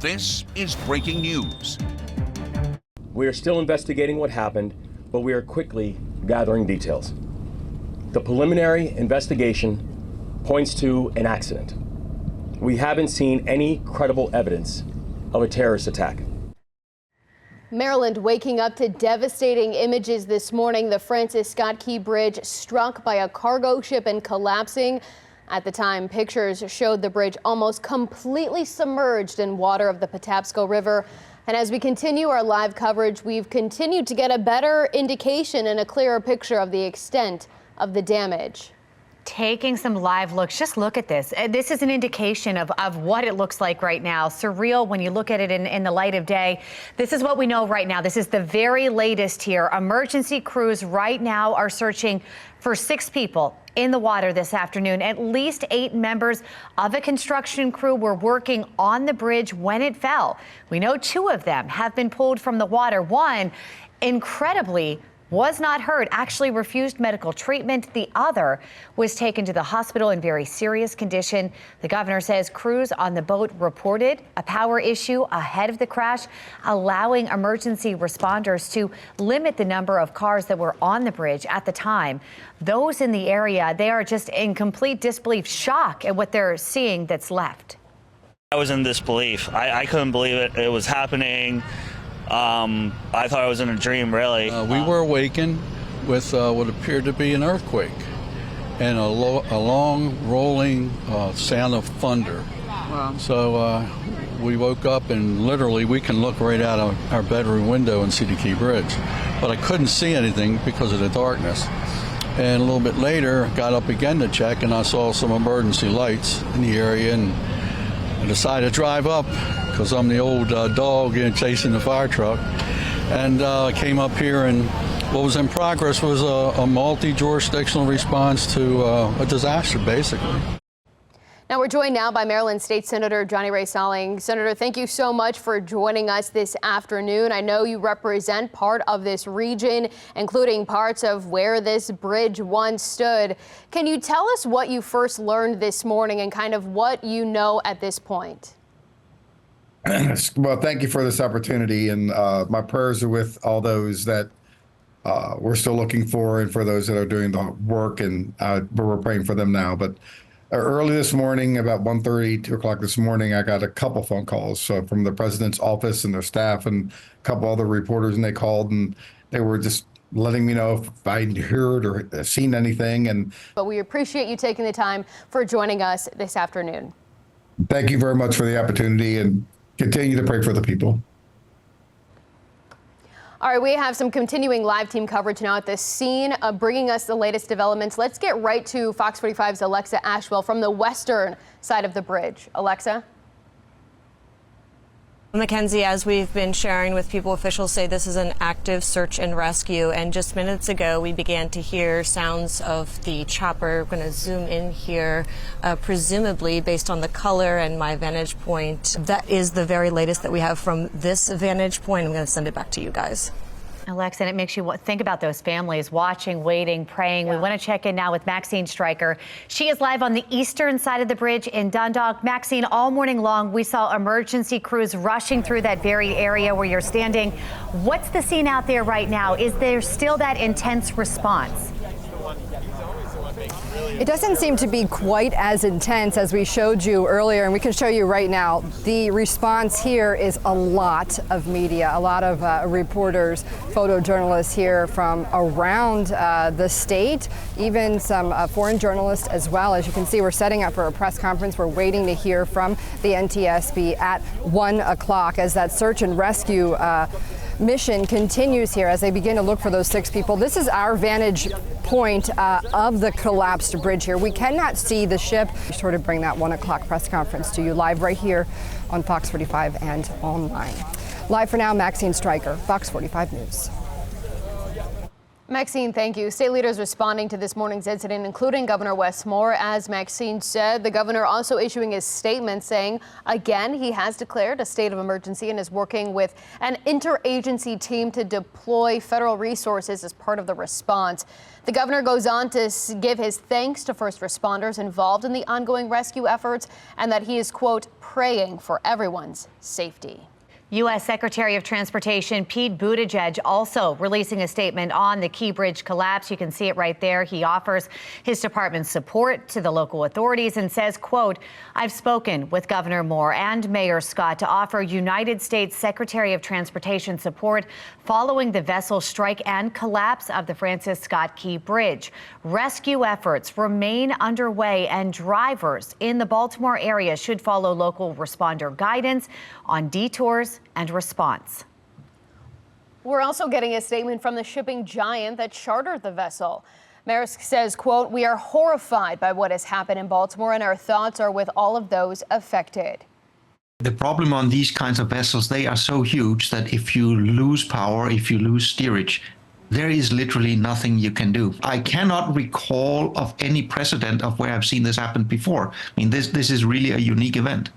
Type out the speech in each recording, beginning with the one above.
This is breaking news. We are still investigating what happened, but we are quickly gathering details. The preliminary investigation points to an accident. We haven't seen any credible evidence of a terrorist attack. Maryland waking up to devastating images this morning. The Francis Scott Key Bridge struck by a cargo ship and collapsing. At the time, pictures showed the bridge almost completely submerged in water of the Patapsco River. And as we continue our live coverage, we've continued to get a better indication and a clearer picture of the extent of the damage. Taking some live looks. Just look at this. This is an indication of what it looks like right now. Surreal when you look at it in the light of day. This is what we know right now. This is the very latest here. Emergency crews right now are searching for 6 people in the water this afternoon. At least 8 members of a construction crew were working on the bridge when it fell. We know 2 of them have been pulled from the water. One, incredibly, was not hurt, actually refused medical treatment. The other was taken to the hospital in very serious condition. The governor says crews on the boat reported a power issue ahead of the crash, allowing emergency responders to limit the number of cars that were on the bridge at the time. Those in the area, they are just in complete disbelief, shock at what they're seeing that's left. I was in disbelief. I couldn't believe it was happening. I thought I was in a dream, really. We were awakened with what appeared to be an earthquake and a long rolling sound of thunder. Wow. So we woke up and literally we can look right out of our bedroom window and see the Key Bridge. But I couldn't see anything because of the darkness. And a little bit later, I got up again to check and I saw some emergency lights in the area, and I decided to drive up because I'm the old dog chasing the fire truck, and I came up here, and what was in progress was a multi-jurisdictional response to a disaster, basically. Now we're joined now by Maryland State Senator Johnny Ray Salling. Senator, thank you so much for joining us this afternoon. I know you represent part of this region, including parts of where this bridge once stood. Can you tell us what you first learned this morning and kind of what you know at this point? Well, thank you for this opportunity, and my prayers are with all those that we're still looking for, and for those that are doing the work, and we're praying for them now. But early this morning, about 1:30, 2 o'clock this morning, I got a couple phone calls from the president's office and their staff and a couple other reporters, and they called and they were just letting me know if I heard or seen anything. But we appreciate you taking the time for joining us this afternoon. Thank you very much for the opportunity, and continue to pray for the people. All right, we have some continuing live team coverage now at the scene, bringing us the latest developments. Let's get right to Fox 45's Alexa Ashwell from the western side of the bridge. Alexa? Mackenzie, as we've been sharing with people, officials say this is an active search and rescue. And just minutes ago, we began to hear sounds of the chopper. We're going to zoom in here, presumably based on the color and my vantage point. That is the very latest that we have from this vantage point. I'm going to send it back to you guys. Alexa, and it makes you think about those families watching, waiting, praying. Yeah. We want to check in now with Maxine Stryker. She is live on the eastern side of the bridge in Dundalk. Maxine, all morning long, we saw emergency crews rushing through that very area where you're standing. What's the scene out there right now? Is there still that intense response? It doesn't seem to be quite as intense as we showed you earlier, and we can show you right now. The response here is a lot of media, a lot of reporters, photojournalists here from around the state, even some foreign journalists as well. As you can see, we're setting up for a press conference. We're waiting to hear from the NTSB at 1 o'clock as that search and rescue mission continues here as they begin to look for those 6 people. This is our vantage point of the collapsed bridge here. We cannot see the ship. We sort of bring that 1 o'clock press conference to you live right here on Fox 45 and online. Live for now, Maxine Stryker, Fox 45 News. Maxine, thank you. State leaders responding to this morning's incident, including Governor Wes Moore. As Maxine said, the governor also issuing his statement saying, again, he has declared a state of emergency and is working with an interagency team to deploy federal resources as part of the response. The governor goes on to give his thanks to first responders involved in the ongoing rescue efforts and that he is, quote, praying for everyone's safety. U.S. Secretary of Transportation Pete Buttigieg also releasing a statement on the Key Bridge collapse. You can see it right there. He offers his department's support to the local authorities and says, quote, I've spoken with Governor Moore and Mayor Scott to offer United States Secretary of Transportation support following the vessel strike and collapse of the Francis Scott Key Bridge. Rescue efforts remain underway and drivers in the Baltimore area should follow local responder guidance on detours and response. We're also getting a statement from the shipping giant that chartered the vessel. Maersk says, quote, we are horrified by what has happened in Baltimore and our thoughts are with all of those affected. The problem on these kinds of vessels, they are so huge that if you lose power, if you lose steerage, there is literally nothing you can do. I cannot recall of any precedent of where I've seen this happen before. I mean, this is really a unique event.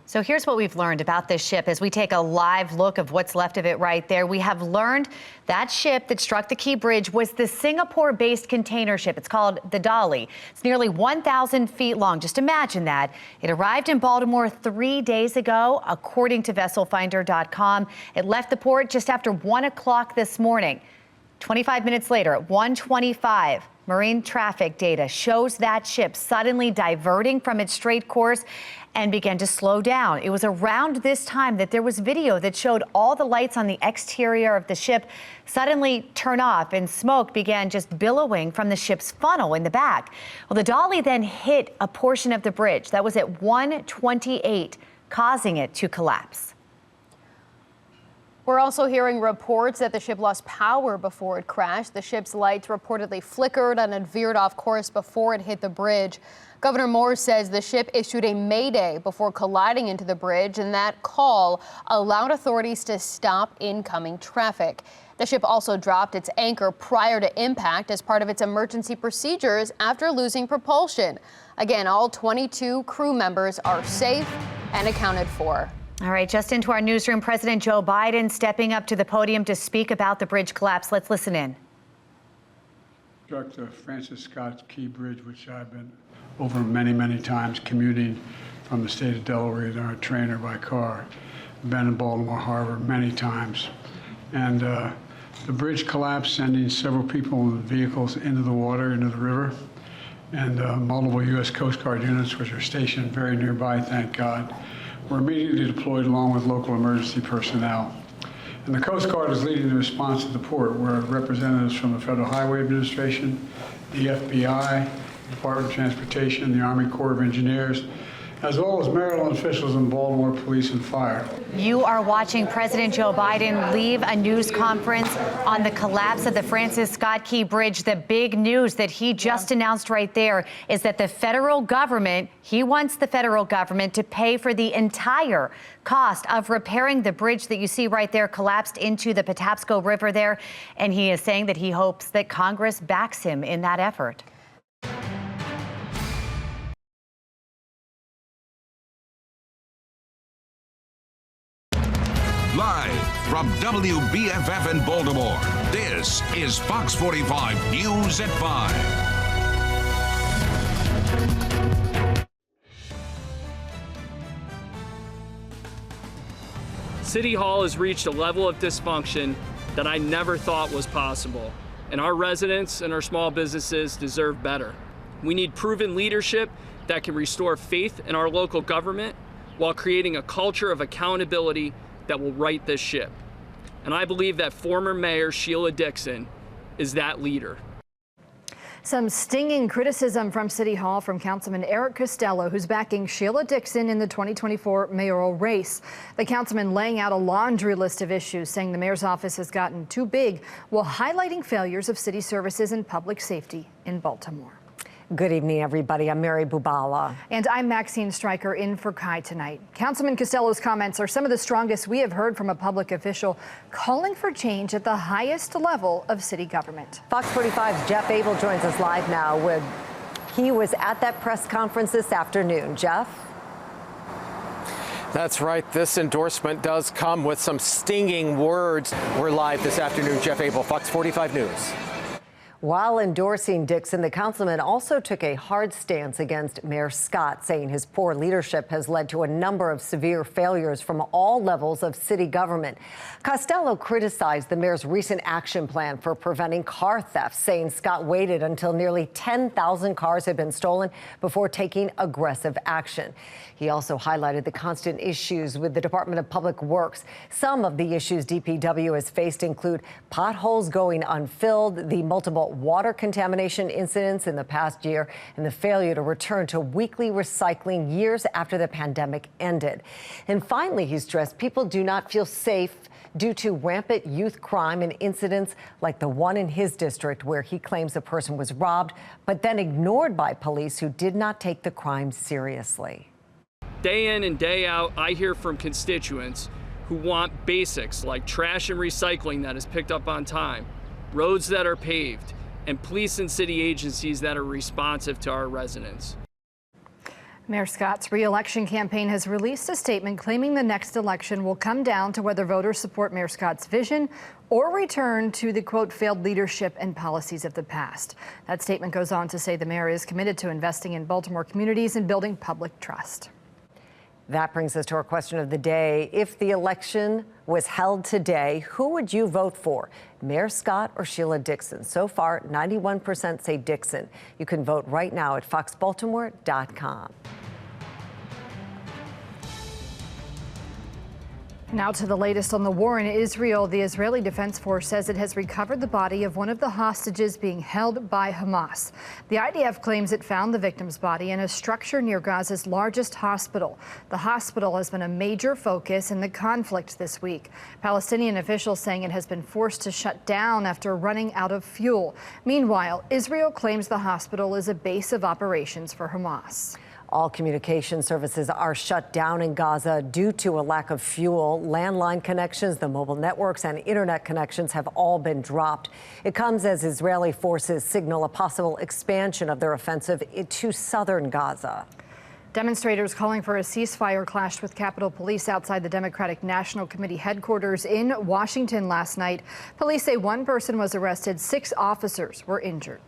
So here's what we've learned about this ship as we take a live look of what's left of it right there. We have learned that ship that struck the Key Bridge was the Singapore-based container ship. It's called the Dolly. It's nearly 1,000 feet long. Just imagine that. It arrived in Baltimore 3 days ago, according to vesselfinder.com. It left the port just after 1 o'clock this morning. 25 minutes later, at 1:25, marine traffic data shows that ship suddenly diverting from its straight course and began to slow down. It was around this time that there was video that showed all the lights on the exterior of the ship suddenly turn off and smoke began just billowing from the ship's funnel in the back. Well, the Dolly then hit a portion of the bridge. That was at 1:28, causing it to collapse. We're also hearing reports that the ship lost power before it crashed. The ship's lights reportedly flickered and had veered off course before it hit the bridge. Governor Moore says the ship issued a mayday before colliding into the bridge, and that call allowed authorities to stop incoming traffic. The ship also dropped its anchor prior to impact as part of its emergency procedures after losing propulsion. Again, all 22 crew members are safe and accounted for. All right, just into our newsroom, President Joe Biden stepping up to the podium to speak about the bridge collapse. Let's listen in. Struck the Francis Scott Key Bridge, which I've been over many, many times commuting from the state of Delaware in our train or by car. I've been in Baltimore Harbor many times. And the bridge collapsed, sending several people and vehicles into the water, into the river. And multiple U.S. Coast Guard units, which are stationed very nearby, thank God, were immediately deployed along with local emergency personnel. And the Coast Guard is leading the response at the port, where representatives from the Federal Highway Administration, the FBI, the Department of Transportation, the Army Corps of Engineers, as well as Maryland officials and Baltimore Police and Fire. You are watching President Joe Biden leave a news conference on the collapse of the Francis Scott Key Bridge. The big news that he just announced right there is that the federal government, he wants the federal government to pay for the entire cost of repairing the bridge that you see right there collapsed into the Patapsco River there. And he is saying that he hopes that Congress backs him in that effort. Live from WBFF in Baltimore, this is Fox 45 News at 5. City Hall has reached a level of dysfunction that I never thought was possible, and our residents and our small businesses deserve better. We need proven leadership that can restore faith in our local government while creating a culture of accountability that will right this ship. And I believe that former Mayor Sheila Dixon is that leader. Some stinging criticism from City Hall from Councilman Eric Costello, who's backing Sheila Dixon in the 2024 mayoral race. The councilman laying out a laundry list of issues, saying the mayor's office has gotten too big, while highlighting failures of city services and public safety in Baltimore. Good evening, everybody. I'm Mary Bubala. And I'm Maxine Stryker in for Kai tonight. Councilman Costello's comments are some of the strongest we have heard from a public official calling for change at the highest level of city government. Fox 45's Jeff Abel joins us live now. He was at that press conference this afternoon. Jeff? That's right. This endorsement does come with some stinging words. We're live this afternoon. Jeff Abel, Fox 45 News. While endorsing Dixon, the councilman also took a hard stance against Mayor Scott, saying his poor leadership has led to a number of severe failures from all levels of city government. Costello criticized the mayor's recent action plan for preventing car theft, saying Scott waited until nearly 10,000 cars had been stolen before taking aggressive action. He also highlighted the constant issues with the Department of Public Works. Some of the issues DPW has faced include potholes going unfilled, the multiple water contamination incidents in the past year, and the failure to return to weekly recycling years after the pandemic ended. And finally, he stressed people do not feel safe due to rampant youth crime and incidents like the one in his district where he claims a person was robbed, but then ignored by police who did not take the crime seriously. Day in and day out, I hear from constituents who want basics like trash and recycling that is picked up on time, roads that are paved, and police and city agencies that are responsive to our residents. Mayor Scott's re-election campaign has released a statement claiming the next election will come down to whether voters support Mayor Scott's vision or return to the, quote, failed leadership and policies of the past. That statement goes on to say the mayor is committed to investing in Baltimore communities and building public trust. That brings us to our question of the day. If the election was held today, who would you vote for? Mayor Scott or Sheila Dixon? So far, 91% say Dixon. You can vote right now at foxbaltimore.com. Now to the latest on the war in Israel. The Israeli Defense Force says it has recovered the body of one of the hostages being held by Hamas. The IDF claims it found the victim's body in a structure near Gaza's largest hospital. The hospital has been a major focus in the conflict this week. Palestinian officials saying it has been forced to shut down after running out of fuel. Meanwhile, Israel claims the hospital is a base of operations for Hamas. All communication services are shut down in Gaza due to a lack of fuel. Landline connections, the mobile networks, and internet connections have all been dropped. It comes as Israeli forces signal a possible expansion of their offensive to southern Gaza. Demonstrators calling for a ceasefire clashed with Capitol Police outside the Democratic National Committee headquarters in Washington last night. Police say one person was arrested, 6 officers were injured.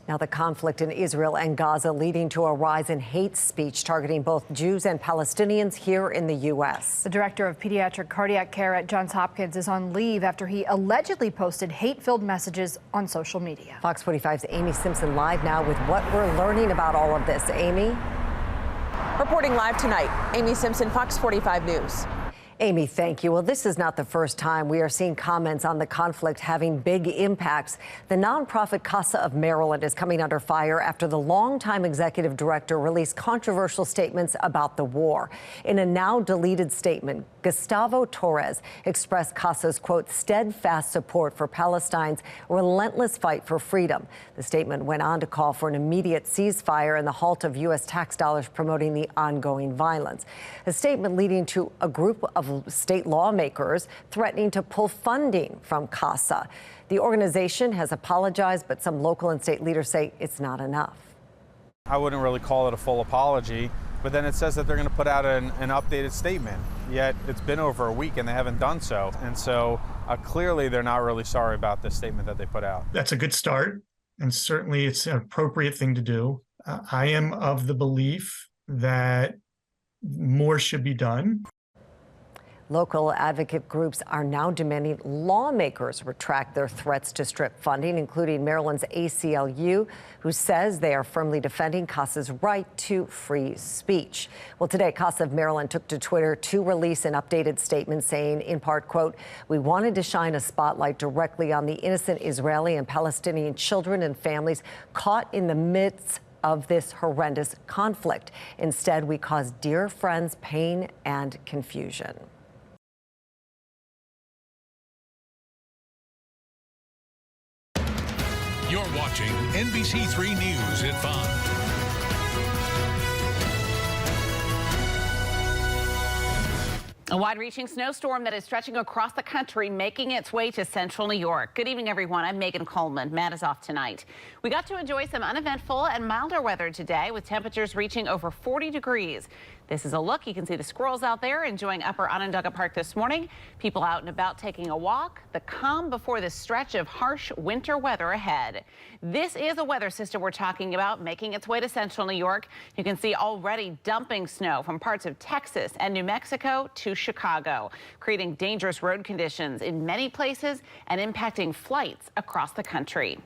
Now, the conflict in Israel and Gaza leading to a rise in hate speech targeting both Jews and Palestinians here in the U.S. The director of pediatric cardiac care at Johns Hopkins is on leave after he allegedly posted hate-filled messages on social media. Fox 45's Amy Simpson live now with what we're learning about all of this. Amy? Reporting live tonight, Amy Simpson, Fox 45 News. Amy, thank you. Well, this is not the first time we are seeing comments on the conflict having big impacts. The nonprofit Casa of Maryland is coming under fire after the longtime executive director released controversial statements about the war. In a now deleted statement, Gustavo Torres expressed Casa's, quote, steadfast support for Palestine's relentless fight for freedom. The statement went on to call for an immediate ceasefire and the halt of U.S. tax dollars promoting the ongoing violence. A statement leading to a group of state lawmakers threatening to pull funding from CASA. The organization has apologized, but some local and state leaders say it's not enough. I wouldn't really call it a full apology, but then it says that they're going to put out an updated statement. Yet it's been over a week and they haven't done so. And so clearly they're not really sorry about this statement that they put out. That's a good start, and certainly it's an appropriate thing to do. I am of the belief that more should be done. Local advocate groups are now demanding lawmakers retract their threats to strip funding, including Maryland's ACLU, who says they are firmly defending CASA's right to free speech. Well, today, Casa of Maryland took to Twitter to release an updated statement saying, in part, quote, we wanted to shine a spotlight directly on the innocent Israeli and Palestinian children and families caught in the midst of this horrendous conflict. Instead, we caused dear friends pain and confusion. You're watching NBC3 News at 5. A wide-reaching snowstorm that is stretching across the country, making its way to central New York. Good evening, everyone. I'm Megan Kellman. Matt is off tonight. We got to enjoy some uneventful and milder weather today, with temperatures reaching over 40 degrees. This is a look. You can see the squirrels out there enjoying Upper Onondaga Park this morning. People out and about taking a walk. The calm before this stretch of harsh winter weather ahead. This is a weather system we're talking about making its way to central New York. You can see already dumping snow from parts of Texas and New Mexico to Chicago, creating dangerous road conditions in many places and impacting flights across the country.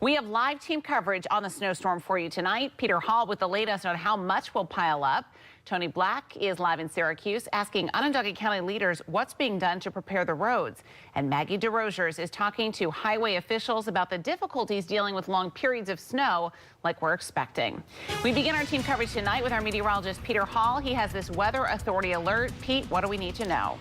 We have live team coverage on the snowstorm for you tonight. Peter Hall with the latest on how much will pile up. Tony Black is live in Syracuse asking Onondaga County leaders what's being done to prepare the roads. And Maggie DeRosiers is talking to highway officials about the difficulties dealing with long periods of snow like we're expecting. We begin our team coverage tonight with our meteorologist Peter Hall. He has this weather authority alert. Pete, what do we need to know?